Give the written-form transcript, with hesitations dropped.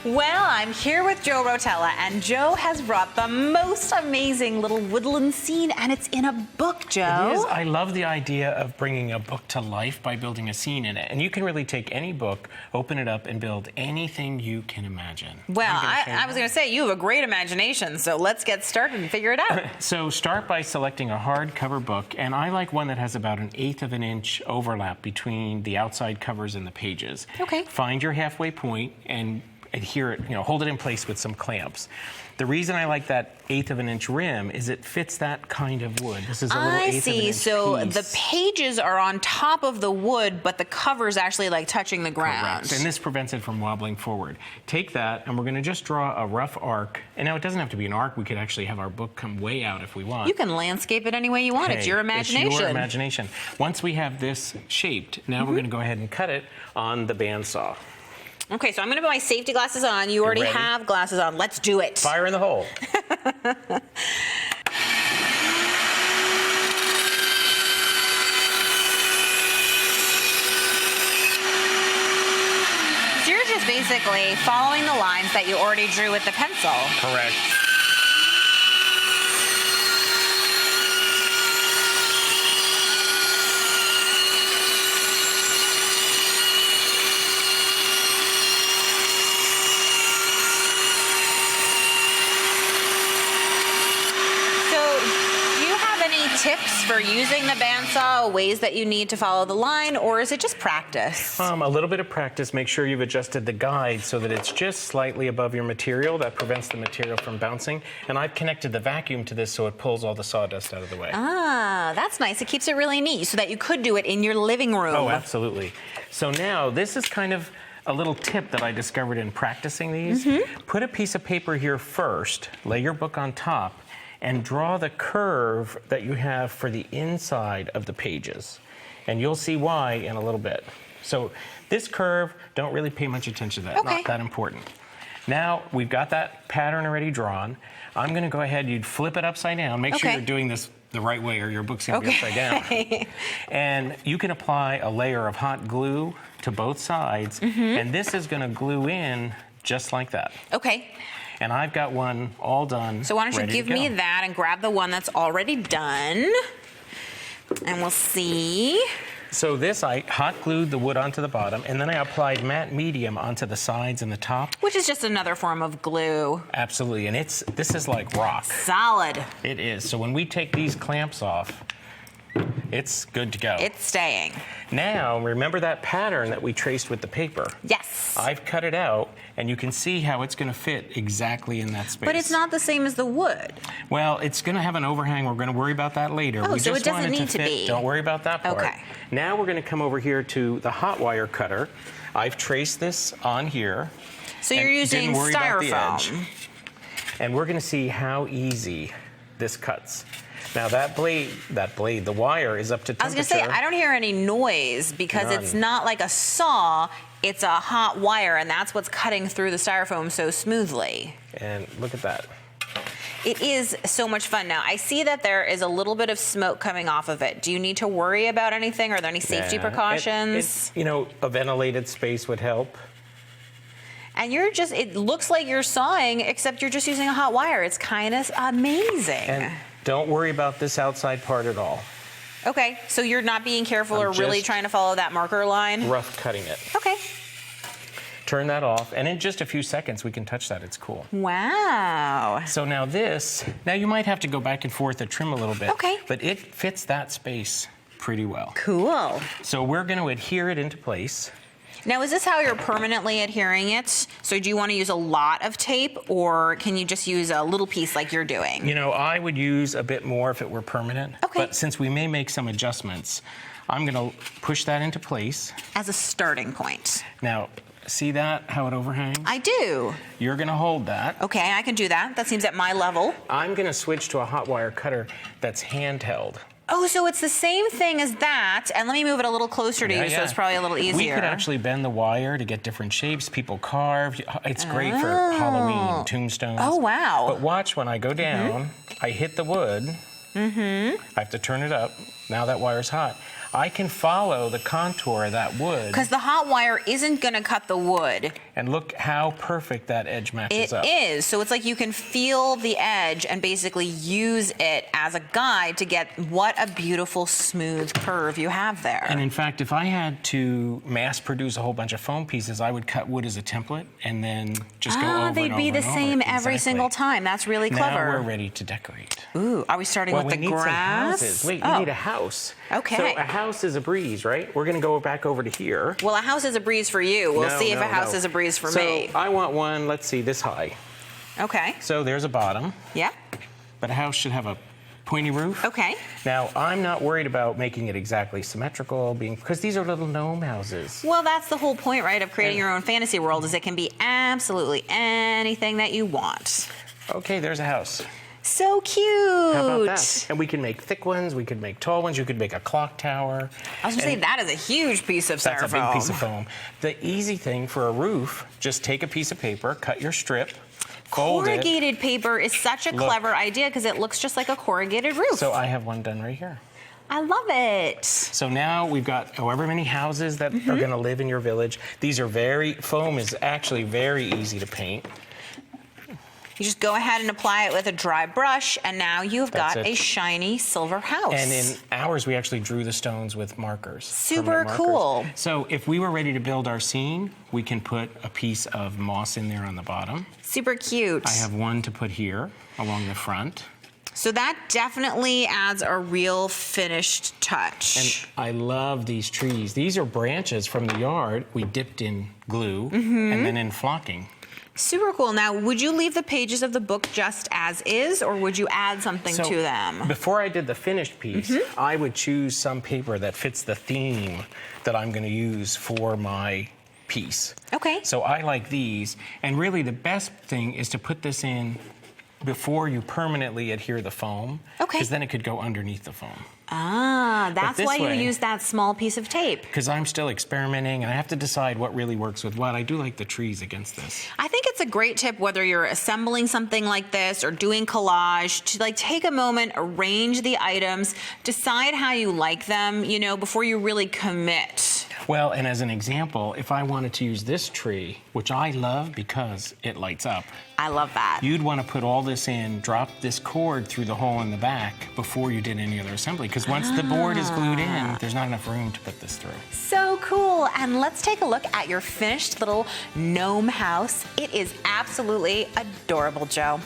Well, I'm here with Joe Rotella, and Joe has brought the most amazing little woodland scene, and it's in a book, Joe. It is. I love the idea of bringing a book to life by building a scene in it. And you can really take any book, open it up, and build anything you can imagine. Well, I was going to say, you have a great imagination, so let's get started and figure it out. So start by selecting a hardcover book, and I like one that has about 1/8 of an inch overlap between the outside covers and the pages. Okay. Find your halfway point and adhere it, hold it in place with some clamps. The reason I like that 1/8 of an inch rim is it fits that kind of wood. This is a little 1/8 of an inch piece. So the pages are on top of the wood, but the cover's actually like touching the ground. Correct. And this prevents it from wobbling forward. Take that, and we're going to just draw a rough arc. And now it doesn't have to be an arc. We could actually have our book come way out if we want. You can landscape it any way you want. Hey, it's your imagination. It's your imagination. Once we have this shaped, now we're going to go ahead and cut it on the bandsaw. Okay, so I'm going to put my safety glasses on. You already have glasses on. Let's do it. Fire in the hole. So you're just basically following the lines that you already drew with the pencil. Correct. Tips for using the bandsaw, ways that you need to follow the line, or is it just practice? A little bit of practice. Make sure you've adjusted the guide so that it's just slightly above your material. That prevents the material from bouncing. And I've connected the vacuum to this so it pulls all the sawdust out of the way. Ah, that's nice. It keeps it really neat so that you could do it in your living room. Oh, absolutely. So now this is kind of a little tip that I discovered in practicing these. Put a piece of paper here first, lay your book on top, and draw the curve that you have for the inside of the pages. And you'll see why in a little bit. So this curve, don't really pay much attention to that, not that important. Now, we've got that pattern already drawn. I'm gonna go ahead, you'd flip it upside down. Make sure you're doing this the right way or your book's gonna be upside down. And you can apply a layer of hot glue to both sides, and this is gonna glue in just like that. Okay. And I've got one all done. So why don't you give me that and grab the one that's already done. And we'll see. So this, I hot glued the wood onto the bottom, and then I applied matte medium onto the sides and the top. Which is just another form of glue. Absolutely, and this is like rock. Solid. It is. So when we take these clamps off, it's good to go. It's staying. Now, remember that pattern that we traced with the paper? Yes. I've cut it out, and you can see how it's going to fit exactly in that space. But it's not the same as the wood. Well, it's going to have an overhang. We're going to worry about that later. Oh, we so just it doesn't want it need to fit. be. Don't worry about that part. Okay. Now we're going to come over here to the hot wire cutter. I've traced this on here. So you're using styrofoam. And we're going to see how easy this cuts. Now that blade, the wire is up to temperature. I was going to say, I don't hear any noise because it's not like a saw, it's a hot wire, and that's what's cutting through the styrofoam so smoothly. And look at that. It is so much fun. Now, I see that there is a little bit of smoke coming off of it. Do you need to worry about anything? Are there any safety precautions? A ventilated space would help. And it looks like you're sawing, except you're just using a hot wire. It's kind of amazing. And don't worry about this outside part at all. Okay, so you're not being careful or really trying to follow that marker line? Rough cutting it. Okay. Turn that off, and in just a few seconds we can touch that. It's cool. Wow. So now you might have to go back and forth to trim a little bit. Okay. But it fits that space pretty well. Cool. So we're going to adhere it into place. Now, is this how you're permanently adhering it? So do you want to use a lot of tape, or can you just use a little piece like you're doing? I would use a bit more if it were permanent. Okay. But since we may make some adjustments, I'm going to push that into place. As a starting point. Now, see that, how it overhangs? I do. You're going to hold that. Okay, I can do that. That seems at my level. I'm going to switch to a hot wire cutter that's handheld. Oh, so it's the same thing as that, and let me move it a little closer to you, so it's probably a little easier. We could actually bend the wire to get different shapes. People carve. It's great for Halloween, tombstones. Oh, wow. But watch, when I go down, I hit the wood. I have to turn it up. Now that wire's hot. I can follow the contour of that wood. Because the hot wire isn't going to cut the wood. And look how perfect that edge matches up. It is. So it's like you can feel the edge and basically use it as a guide to get what a beautiful smooth curve you have there. And in fact, if I had to mass produce a whole bunch of foam pieces, I would cut wood as a template and then just go over and over they'd be the same every single time. That's really clever. Now we're ready to decorate. Ooh, are we starting with the grass? Some houses. Wait, you need a house. Okay. So a house is a breeze, right? We're going to go back over to here. Well, a house is a breeze for you. We'll see if a house is a breeze for me. So I want one, let's see, this high. Okay. So there's a bottom. Yeah. But a house should have a pointy roof. Okay. Now, I'm not worried about making it exactly symmetrical, because these are little gnome houses. Well, that's the whole point, right, of creating your own fantasy world, is it can be absolutely anything that you want. Okay, there's a house. So cute. How about that? And we can make thick ones, we could make tall ones, you could make a clock tower. I was going to say, that is a huge piece of styrofoam. That's a big piece of foam. The easy thing for a roof, just take a piece of paper, cut your strip, fold it. Corrugated paper is such a clever idea because it looks just like a corrugated roof. So I have one done right here. I love it. So now we've got however many houses that are going to live in your village. These are foam is actually very easy to paint. You just go ahead and apply it with a dry brush, and now you've got a shiny silver house. And in ours, we actually drew the stones with markers. Super cool. So if we were ready to build our scene, we can put a piece of moss in there on the bottom. Super cute. I have one to put here along the front. So that definitely adds a real finished touch. And I love these trees. These are branches from the yard we dipped in glue and then in flocking. Super cool. Now, would you leave the pages of the book just as is, or would you add something to them? Before I did the finished piece, I would choose some paper that fits the theme that I'm going to use for my piece. Okay. So I like these, and really the best thing is to put this in before you permanently adhere the foam, because then it could go underneath the foam. Ah, that's why you use that small piece of tape. Because I'm still experimenting, and I have to decide what really works with what. I do like the trees against this. I think it's a great tip, whether you're assembling something like this or doing collage, to take a moment, arrange the items, decide how you like them, before you really commit. Well, and as an example, if I wanted to use this tree, which I love because it lights up. I love that. You'd want to put all this in, drop this cord through the hole in the back before you did any other assembly, because once the board is glued in, there's not enough room to put this through. So cool. And let's take a look at your finished little gnome house. It is absolutely adorable, Joe.